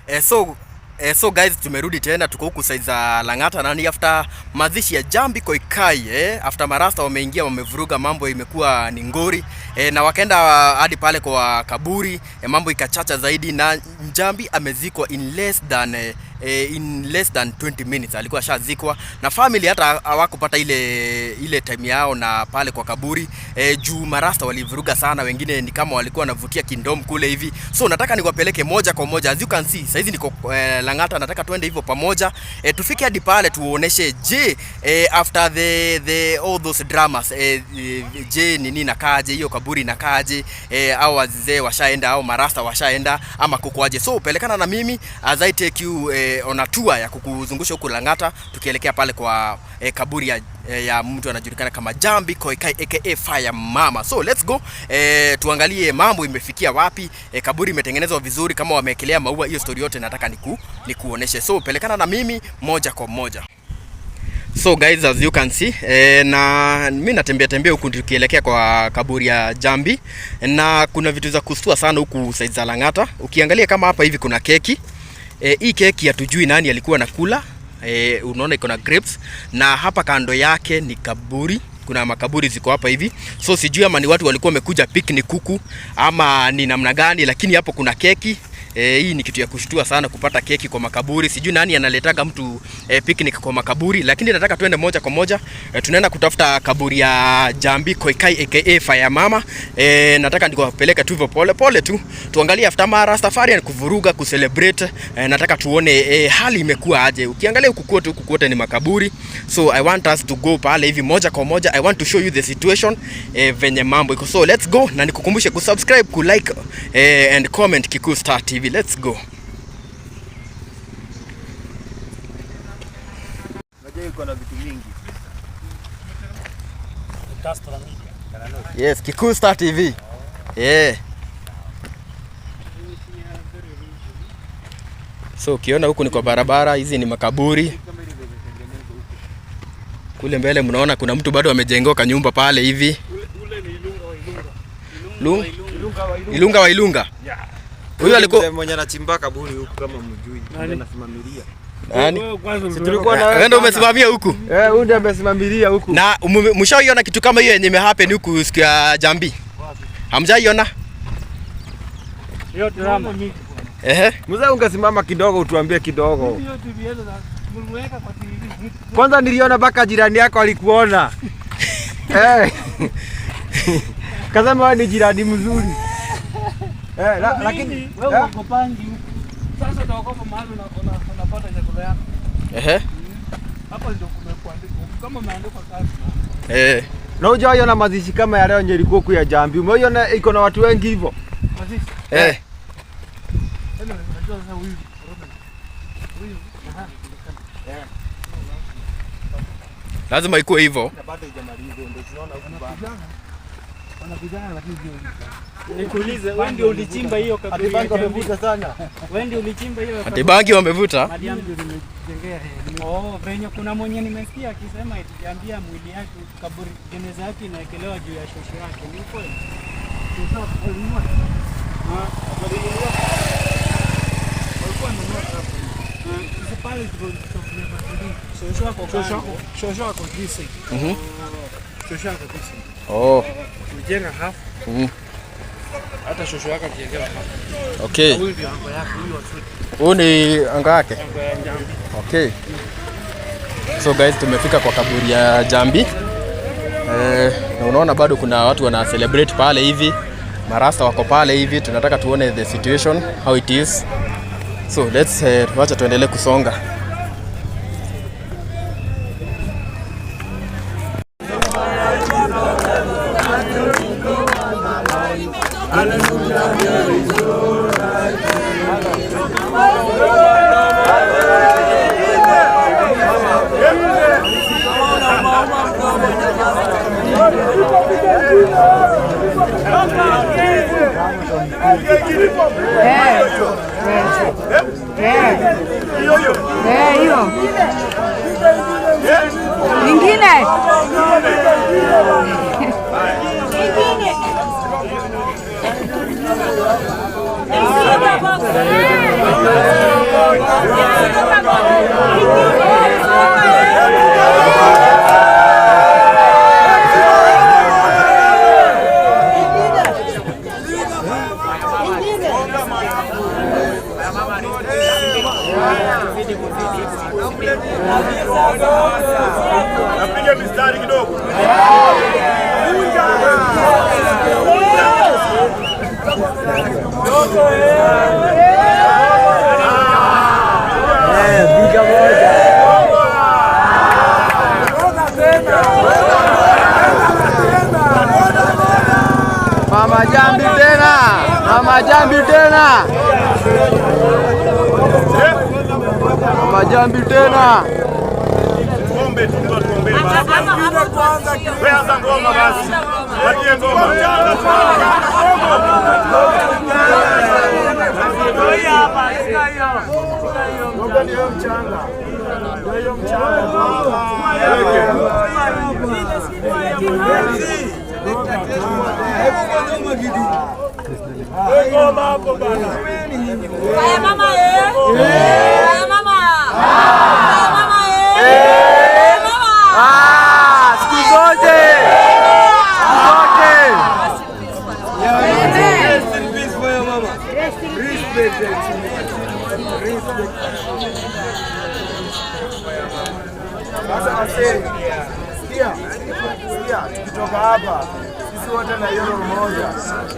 So guys, tumerudi tena, tuko huku side za Lang'ata na ni after mazishi ya Jambi Koikai. After marasta wameingia, wamevuruga mambo, imekuwa ni ngori na wakaenda hadi pale kwa kaburi, mambo ikachacha zaidi na Jambi amezikwa in less than 20 minutes alikuwa shazikwa, na family hata hawakupata ile time yao na pale kwa kaburi juu marasta walivuruga sana, wengine ni kama walikuwa wanavutia kindom kule hivi. So nataka niwapeleke moja kwa moja, as you can see saizi niko Lang'ata, nataka tuende hivyo pamoja tufike hadi pale tuoneshe je after the all those dramas je nini nakaje, hiyo kaburi nakaje, au wazee washaenda au marasta washaenda ama kukwaje. So pelekana na mimi as I take you on a tour ya kukuzungusha huko Lang'ata, tukielekea pale kwa kaburi ya mtu anajulikana kama Jambi Koikai aka Fire Mama. So let's go tuangalie mambo imefikia wapi. Kaburi imetengenezwa vizuri, kama wameekelea maua, hiyo story yote nataka nikuoneshe. So pelekana na mimi moja kwa moja. So guys, as you can see na mimi natembea huku tukielekea kwa kaburi ya Jambi, na kuna vitu za kustua sana huku side za Lang'ata. Ukiangalia kama hapa hivi kuna keki. Hii keki hatujui nani alikuwa nakula. Unaona iko na grapes, na hapa kando yake ni kaburi. Kuna makaburi ziko hapa hivi. So sijui ama ni watu walikuwa wamekuja picnic kuku ama ni namna gani, lakini hapo kuna keki. Hii ni kitu ya kushtua sana kupata keki kwa makaburi. Sijui nani analetaka mtu picnic kwa makaburi, lakini nataka tuende moja kwa moja. Tunaenda kutafuta kaburi ya Jambi Koikai aka Fire Mama. Nataka nikupeleke tu hivyo pole pole tu. Tuangalie after mara safari kuvuruga kucelebrate. Nataka tuone hali imekuwa aje. Ukiangalia huku kote ni makaburi. So I want us to go pale hivi moja kwa moja. I want to show you the situation venye mambo iko. So let's go, na nikukumbushe kusubscribe, kulike and comment Kikuyu Star TV. Let's go. Yes, Kikuyu Star TV. Yeah. So ukiona huku ni kwa barabara, hizi ni makaburi. Kule mbele mnaona kuna mtu bado amejengoka nyumba pale hivi. Ilunga wa Ilunga. Yeah. Huyu alikuwa mwenye anachimba kaburi huku kama mjui. Anasimamilia. Nani? Tulikuwa na wewe ndio umesimamia huku? Huyu ndiye amesimamilia huku. Na mshaiona kitu kama hiyo yenye imehappen huku siku ya Jambi? Hamjaiona? Hiyo drama. Mzee ungesimama kidogo utuambie kidogo. Kwanza niliona baka jirani yako alikuona. Kazama wewe ni jirani mzuri. Lakini wewe uko pangi huko. Sasa utaogopa mahali unapata chakula yako. Hapa ndio kumekuandika. Kama umeandikwa kazi. Na hujaona mazishi kama ya leo nje ilikuwa ku ya Jambi. Umeona iko na watu wengi hivyo? Mazishi. Unajua sasa huyu. Lazima ikuwe hivyo. Bado hujamaliza ndio tunaona huko baba. Wanapigana lakini nikuulize, wewe ndio ulichimba hiyo kaburi? Atibangi wamevuta sana. Wewe ndio ulichimba hiyo kaburi? Atibangi wamevuta? Madiam ndio nimejengea. Venye kuna mwenye nimesikia akisema itiambia mwili yake kaburi jeneza yake inaekelewa juu ya shosho yake. Ni kweli? Shosho alimwa. Walikuwa na hapo. Sisi pale shosho yako kisi. Shosho yako kisi. Kujenga hapo. Hata shosho yako akijenga hapo. Okay. Huyu ndio anga yake, huyu watu. Huyu ni anga yake. Anga ya Jambi. Okay. So guys, tumefika kwa kaburi ya Jambi. Na unaona bado kuna watu wana celebrate pale hivi. Marasta wako pale hivi. Tunataka tuone the situation how it is. So let's wacha tuendelee kusonga. Hiyo nyingine Napiga mistari kidogo. Mama Jambi tena. Mama Jambi tena. Mama Jambi tena. Ngombe tu tuombe basi. Wewe anza ngoma basi. Watie ngoma. Ndio mchanga. Ndio mchanga. Ngoma hapo bana. Haya mama haya mama. Haya mama mama. Siku zote. Rest in peace for your mama. Respect. Sasa wasee, sikia, tukitoka hapa sisi wote na hiyo moja.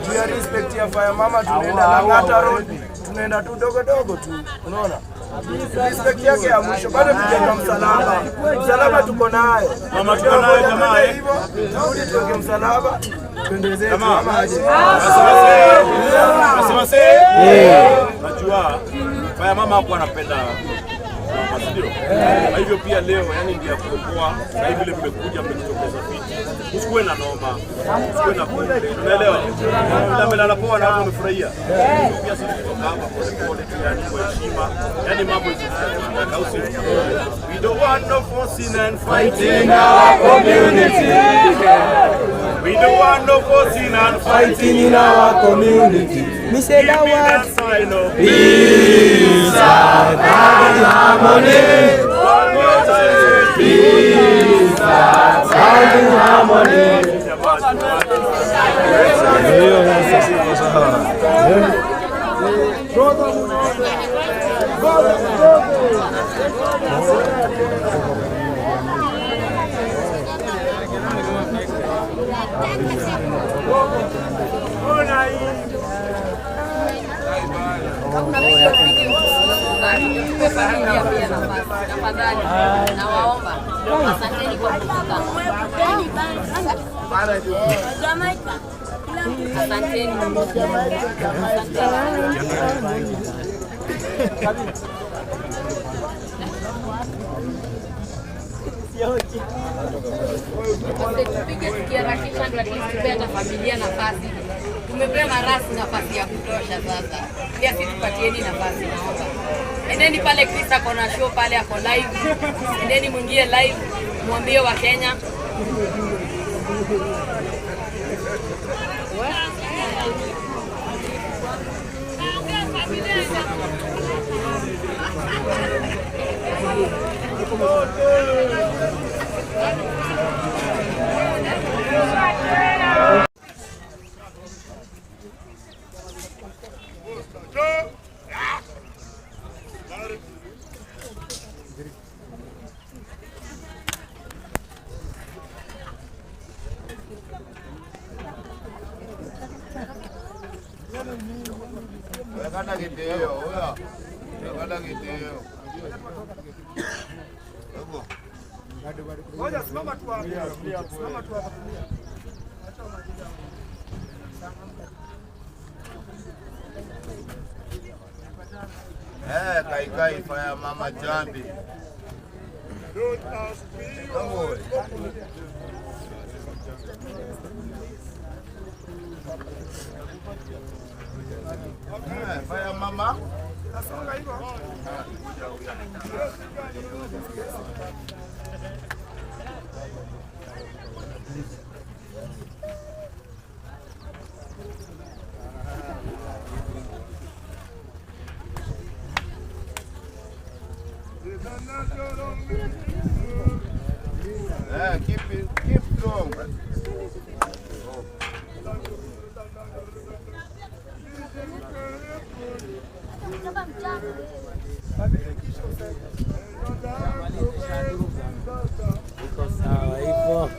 Juu ya respect ya Fire Mama tunaenda Lang'ata Road, tunaenda tu dogo tu, unaona? Respect yake ya mwisho bado tujenga msalaba. Msalaba tuko naye. Mama tuko naye jamaa hivyo. Turudi tuweke msalaba. Tuendelee kama aje. Wasee. Najua Fire Mama hapo anapenda ndio. Kwa hivyo pia leo yani ndio kuokoa na hivi vile mmekuja mmejitokeza fiti. Usikuwe na noma. Usikuwe na pole. Unaelewa? Ndio melala poa na watu wamefurahia. Pia sisi tuko hapa pole tu yani kwa heshima. Yani mambo tunataka usi. We don't want no forcing and fighting our community. We don't want no forcing and fighting in our community. Me say that word. Peace and harmony. Peace and harmony. Nawaomba asanteni kwa kutuka. Asanteni. Tupige tukiharakisha ndio at least tupee hata familia nafasi. Tumepea marasi nafasi ya kutosha sasa. Pia sisi tupatieni nafasi naomba. Endeni pale Chris ako na show pale ako live. Endeni mwingie live mwambie wa Kenya. Kata kiteo, oya. Kata kiteo. Ngoja simama tu hapo. Simama tu hapo. Kai Fire Mama Jambi. Fire Mama. Nasonga hivyo. Keep strong. Iko sawa hivyo.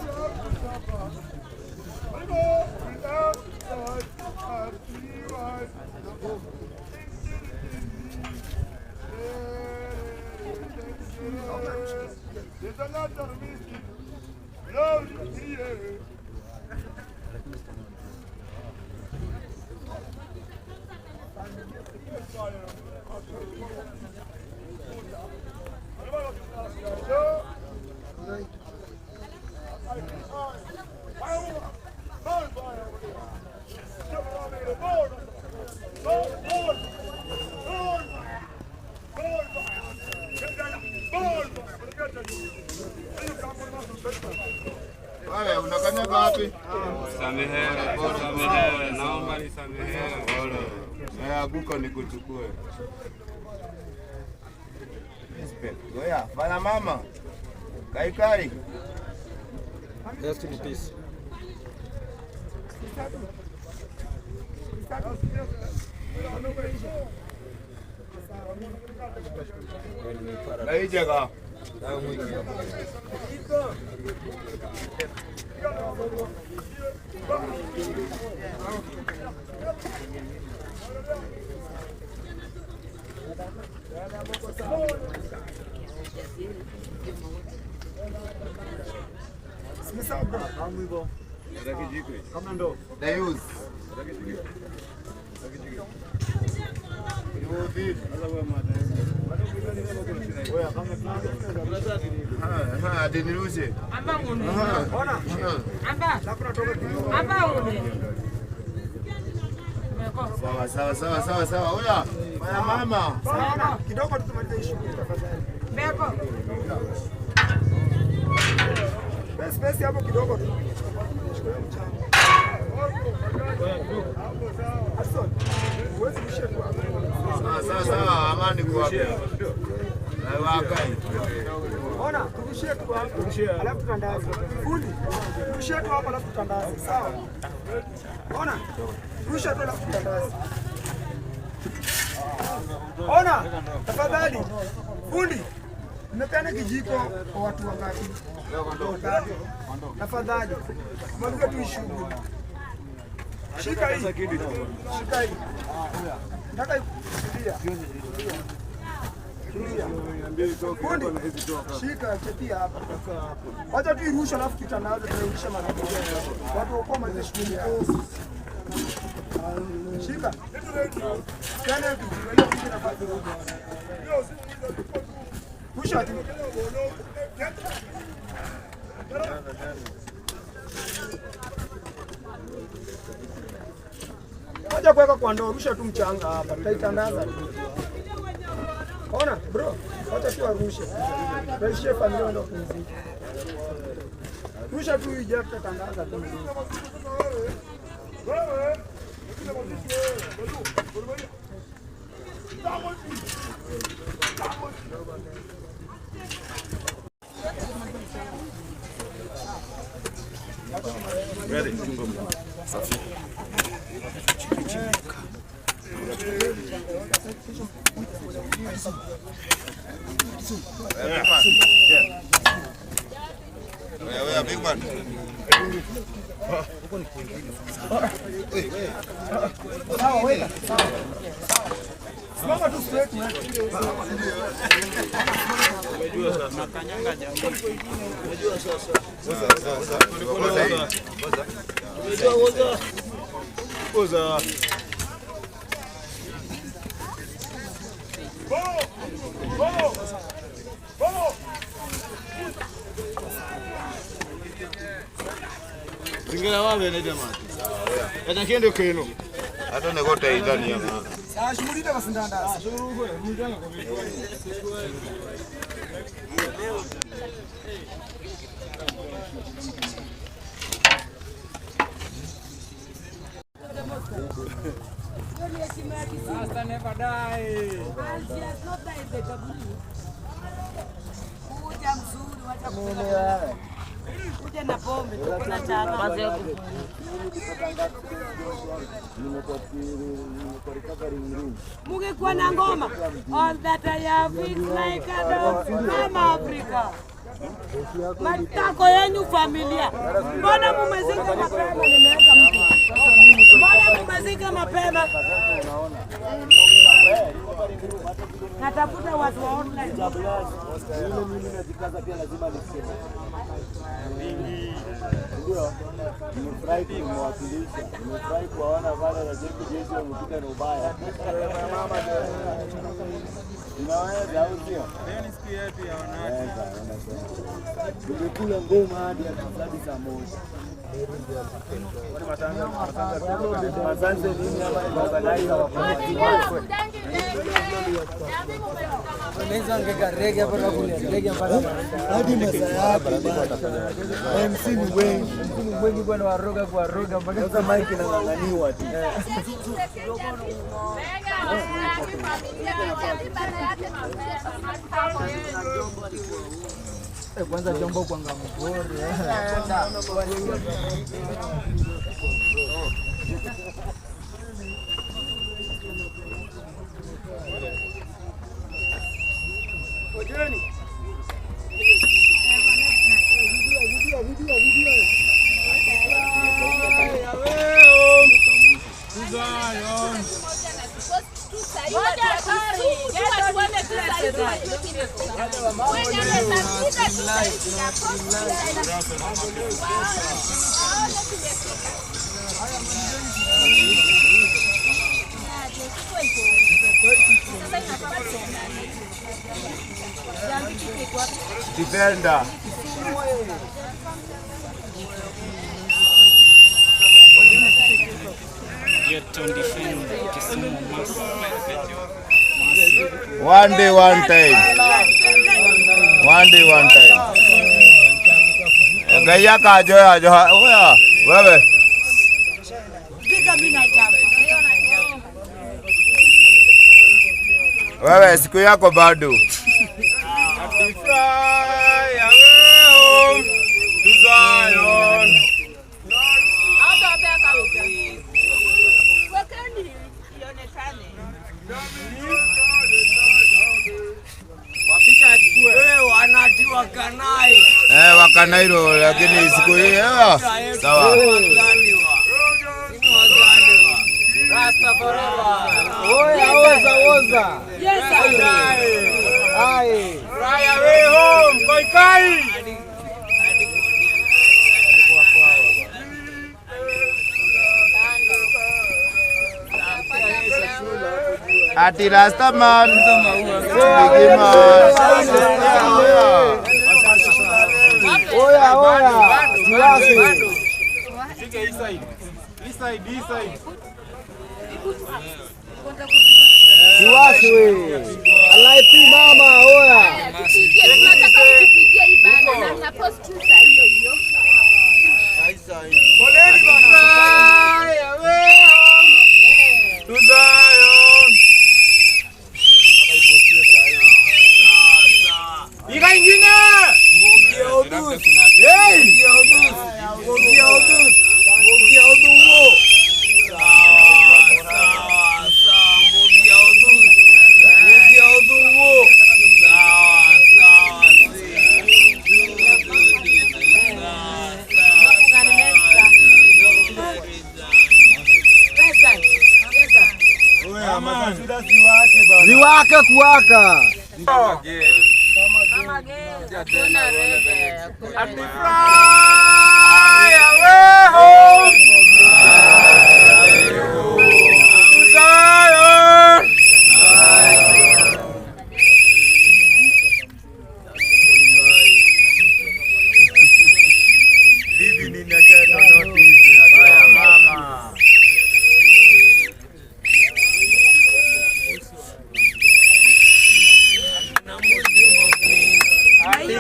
Haya, unakanyaga wapi? Samehewe, naomba nisamehewe. Anguka nikuchukue. Goya, fanya mama. Kaikai. Rest in peace. Naijega. Dayus. Adenirushe. Sawa. Oya, mama. Kidogo tutumalize shughuli tafadhali. Mbeko. Space hapo kidogo tu. Sawa, amani kwa hapo. Ona, turushie tu hapo. Alafu tutandaze. Fundi. Turushie tu hapo alafu tutandaze. Sawa. Ona. Turusha tu alafu tutandaze. Ona, tafadhali. Fundi. Nimepeana kijiko kwa watu wangapi? Tafadhali. Maliza tu shughuli. Shika hii. Shika hii. Nataka kusikia. Fundi, shika chepia hapa. Wacha tu irusha alafu tutandaza tunairusha mara moja. Watu wako maliza shughuli. Shika. Tena kijiko na bado. Rusha tu. Wacha kuweka kwa ndoo, rusha tu mchanga hapa. Tutaitandaza. Ona, bro. Wacha tu arushe. Rusha familia ndio kupumzika. Rusha tu hii jacket tutatandaza tu. Wewe big man. Sawa, weka. Simama tu straight man. Unajua sasa kanyanga jamii. Unajua sasa. Oza. Zingira wawe na jamaa. Ana kendo keno. Hata negota idani ya mama. Sasa shughuli ndio basindanda. Sasa never die. Kuja mzuri, wacha kula. Kuja na pombe, tuko na chana. Mungekuwa na ngoma. All that I have is like a dog. I'm Africa. Matako yenu familia. Mbona mumezika mapema? Nimeanza mtu. Mbona mumezika mapema? Natafuta watu wa online. Mimi najikaza pia lazima niseme. Ndio. Nimefurahi kumwakilisha. Nimefurahi kuwaona wale wa JPJ wamepita na ubaya. Mama inaweza au sio? Leo ni siku yetu ya wanawake. Tulikula ngoma hadi saa 1. Masanze nini hapa organize Unaweza ngeka rege hapa na kule rege mpaka hadi masaa hapa MC ni wengi bwana waroga kwa roga mpaka sasa mic inang'ang'aniwa tu. Kwanza jombo kwa ngamugori. Defender. One day, one time. One day, one time. Gaya kajoya joha. Oya, wewe. Wewe siku yako bado. Wakanairo lakini siku hii sawa. Rasta forever. Oya oza. Yes ai. Fly away home, Koikai. Ati Rasta man. Oya. Siwasi we. Alaipi mama oya. Tunataka kupigia hii bana na post tu saa hiyo hiyo. Poleni bana. Ika ingine. Ziwake kuwaka.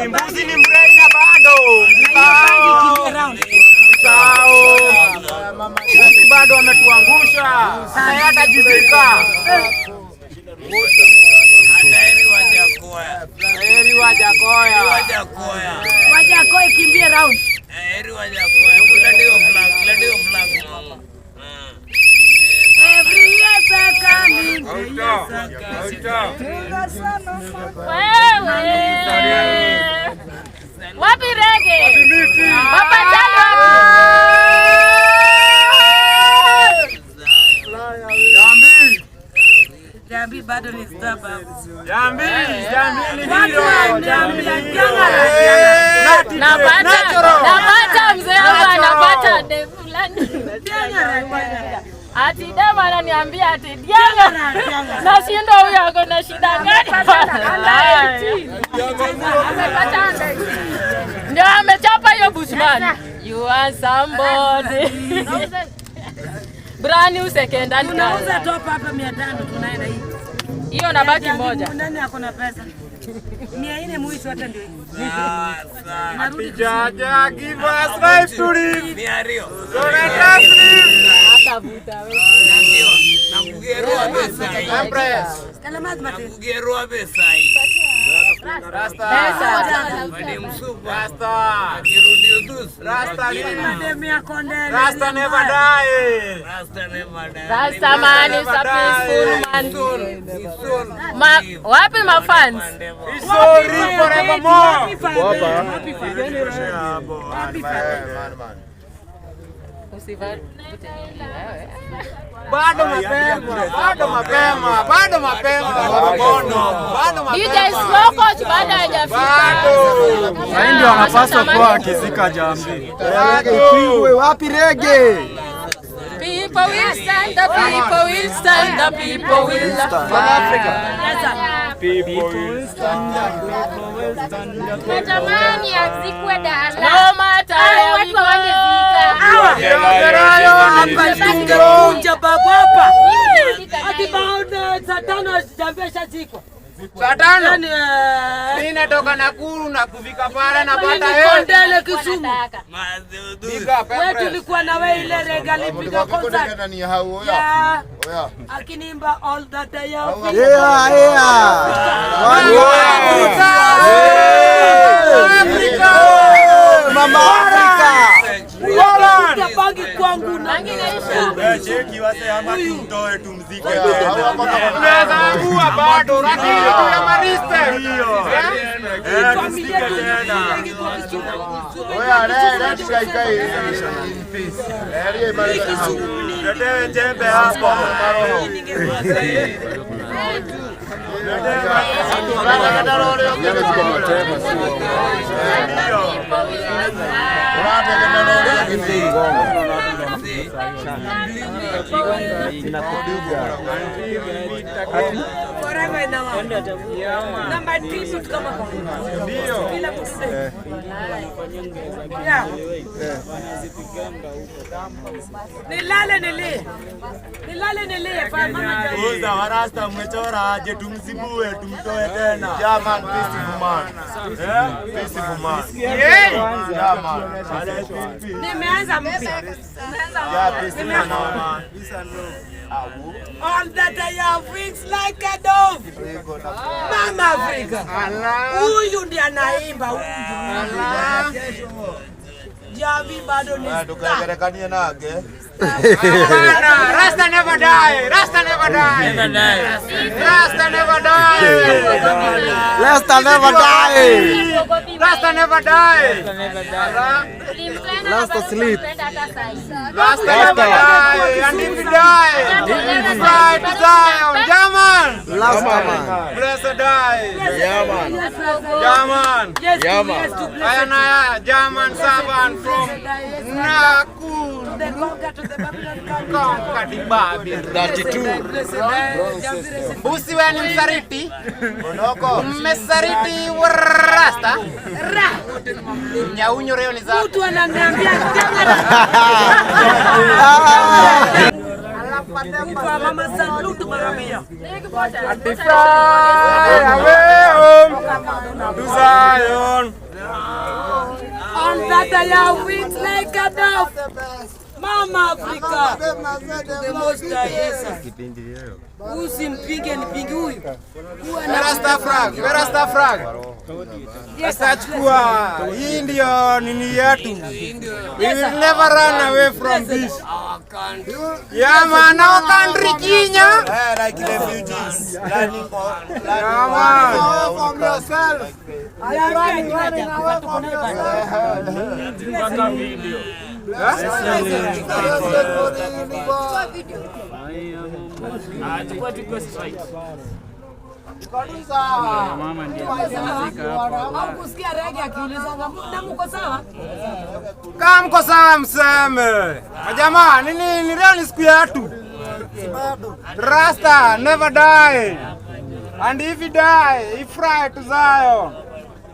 Mbuzi ni mraina bado. Sao. around. Every year's are coming. Wapi rege? Papa Chalo Jambi bado ni staba. Jambi ni hilo. napata mzee wangu anapata fulani. Ati dema ananiambia ati Dianga. Nashinda huyo ako na shida gani? Ndio amechapa hiyo Bushman. You are somebody. Brand new second hand. Unauza top hapa 500 tunaenda hii. Hiyo nabaki moja. Nani ako na pesa? 400 mwisho hata ndio. Jaja give us life to live. Ni ario. So let us live. Atavuta wewe. Ndio. Nakugerua pesa. Empress. Salamat mate. Nakugerua pesa hii. Rasta. Madem super. Rasta. Kirudi udus. Rasta ni. Madem ya kondele. Rasta never die. Rasta never die. Rasta man is a peaceful man. Wapi ma fans? Sorry forevermore. Bado mapema. DJ Slow Coach bado hajafika. Sasa ndio wanapaswa kuwa akizika Jambi. Wapi rege? People will stand, the people will stand, the people will stand. People will stand up. Natamani azikwe dala. No matter watu wangezika. Hapa tungekunja babu hapa. Ati baada saa 5 Jambi shazikwa. Saa 5. Mimi natoka Nakuru na kufika pale na pata Kondele Kisumu. Wewe tulikuwa na wewe ile regali piga concert. Akinimba all that I have. Mama Afrika. Bangi kwangu na cheki wase ama tumtoe tumzike. Tunaweza kuwa bado lakini ya mariste hiyo. Tumzike tena. Let's kai in peace. Lete jembe hapo. Nilale Uza warasta mmechora aje tumzibue tumtoe tena. Jaman peaceful man. Peaceful man. Jaman. Nimeanza mpya. All that I have wings like a dove. Mama Afrika. Huyu ndiye anaimba huyu. Jambi bado ni tukagerekanie nake. Rasta never die. Rasta never die. Rasta never die. Rasta never die. Rasta never die. Rasta sleep. Rasta never die. And if you die, fly to Zion. Jaman. Rasta man. Blessed die. Jaman. Jaman. Jaman. Ayana Jaman servant from Nakuru. Usiwe ni msariti. Mmesariti Rasta. Nyaunyo leo ni zako. mtu ananiambia kwa mama salute marabia. On that I have wings like a dove. Mama Africa. The most yes. Usimpinge nipinge huyu. Rasta flag. Asachukua. Hii ndio nini yetu. We will never run away from this. Yeah man, our country Kenya. Like refugees. Learning from yourself. I am running away from Kusikia rege akiuliza na mko sawa? Kama mko sawa mseme. Majamaa, nini leo ni siku yetu. Rasta never die. And if he die, he fry to Zion.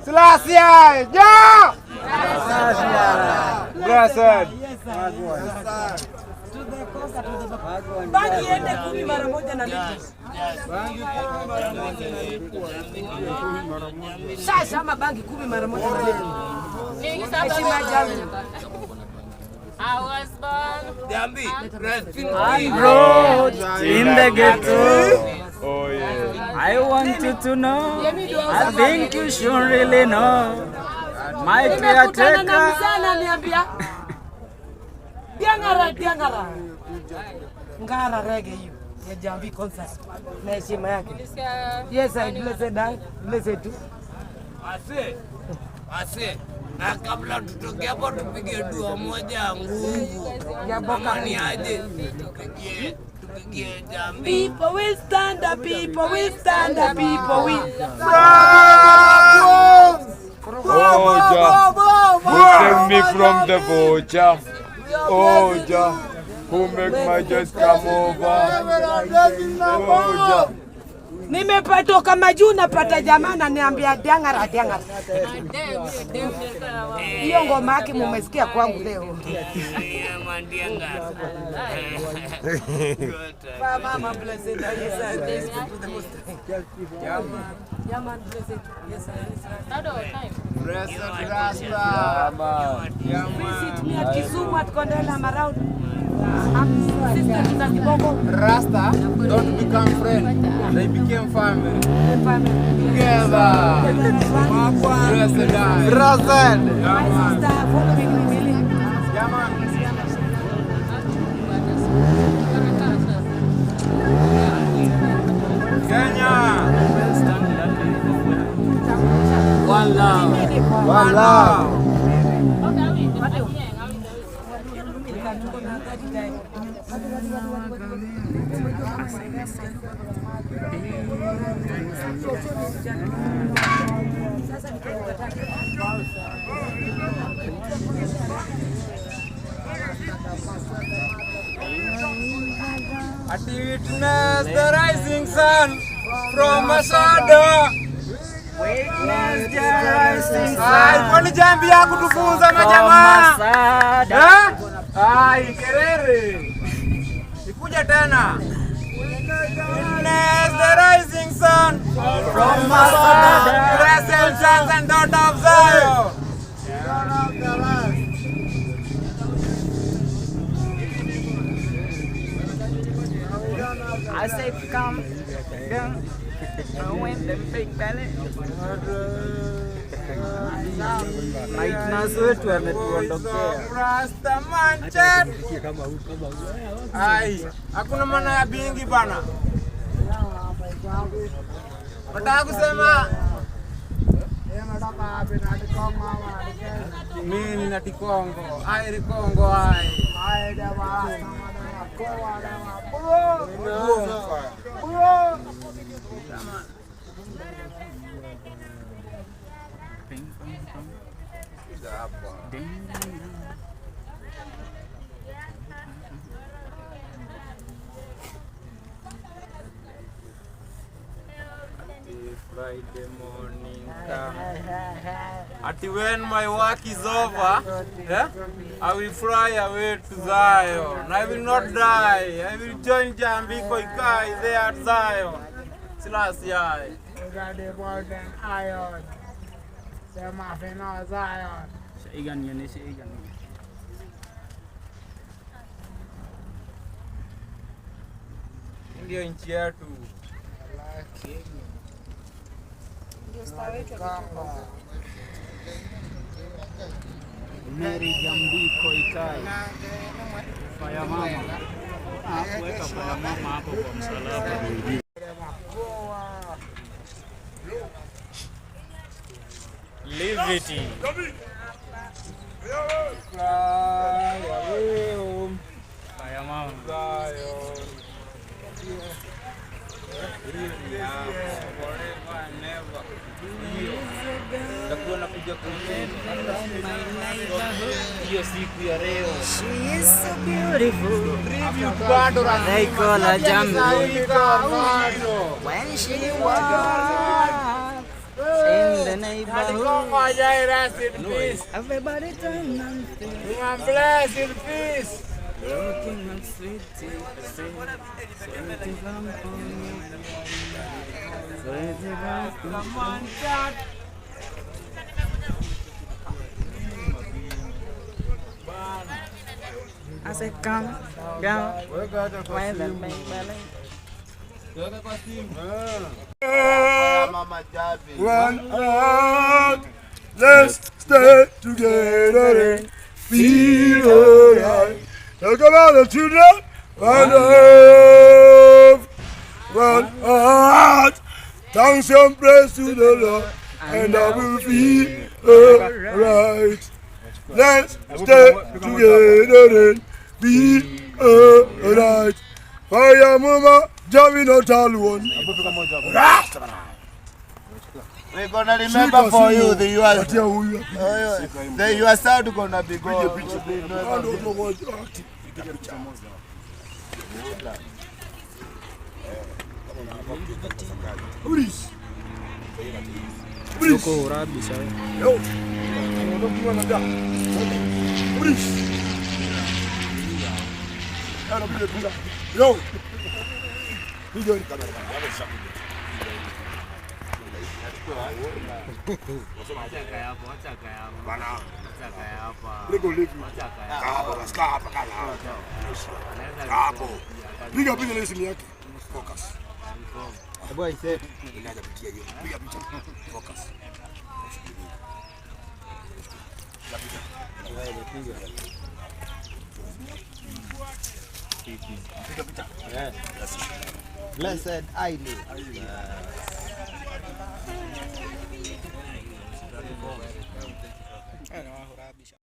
Selassie, Joe! Blessed. Bangi ende 10 mara moja na lipi. Sasa ama bangi 10 mara moja na lipi. Heshima jamii. I was born. Jambi, I brought in the ghetto. oh yeah. I want you to know. I think you should really know. My caretaker. Niambia. Diangara. Ngara rege hiyo. Ya Jambi concert. Na heshima yake. Yes, I blessed too. Ase. Na kabla tutoke hapo tupige dua moja nguvu. Amani aje. Tupigie Jambi. People will stand up, people will stand up, people will. Oja, who save me from the vulture? Oja, who make my just come over? Oja. Nimepatoka majuu napata jamaa na niambia diangara. Hiyo ngoma yake mumesikia kwangu leo. Mama blessed. Yes, Yaman blessed. Yes, Blessed Rasta. Visit me at Kisumu at Kondela Maraudu. Sister to Kiboko. Rasta don't become friends. They became family. Together. Blessed. My sister following me. Kenya. One love. I witness the rising sun from Masada. Witness the rising Ai, kwani Jambi ya kutufunza majamaa? Ai, Kerere. Ikuja tena. Witness the rising sun from Masada. Blessed sons and daughters of Zion. I say come down. When them big belly. Maitnas wetu wametuondokea. Rasta manchet. Ai, hakuna maana ya bingi bana. Nataka kusema mimi na Tikongo. Ai Rikongo ai. Ai dawa. Friday morning come. Ati when my work is over, I will fly away to Zion. I will not die. I will join Jambi Koikai there at Zion. Selassie. Iron. Zion. ndio nchi yetu. Mary Jambi Koikai. Faya mama. Kuweka faya mama hapo kwa msalaba. Liberty. Fly away home. Faya mama. Takuwa nakuja hiyo siku ya leo. She is so beautiful. They call her Jambi. When she walks in the neighborhood, everybody turn and stare. Bless in peace. Looking at sweetie, sweetie Come on, Dad. I said, come down, where the belly. One heart, let's stay together and feel alright. Talk about the children, one love, one heart. Thanks and praise to the Lord, and I will feel alright. Let's stay together and feel alright. Fire mama, Jambi not all one. We're gonna remember for you the your sound gonna be good. Yuko Urabi sawa. Yo. Piga ile simu yake. Focus. Boy said Piga picha. Focus. blessed I live.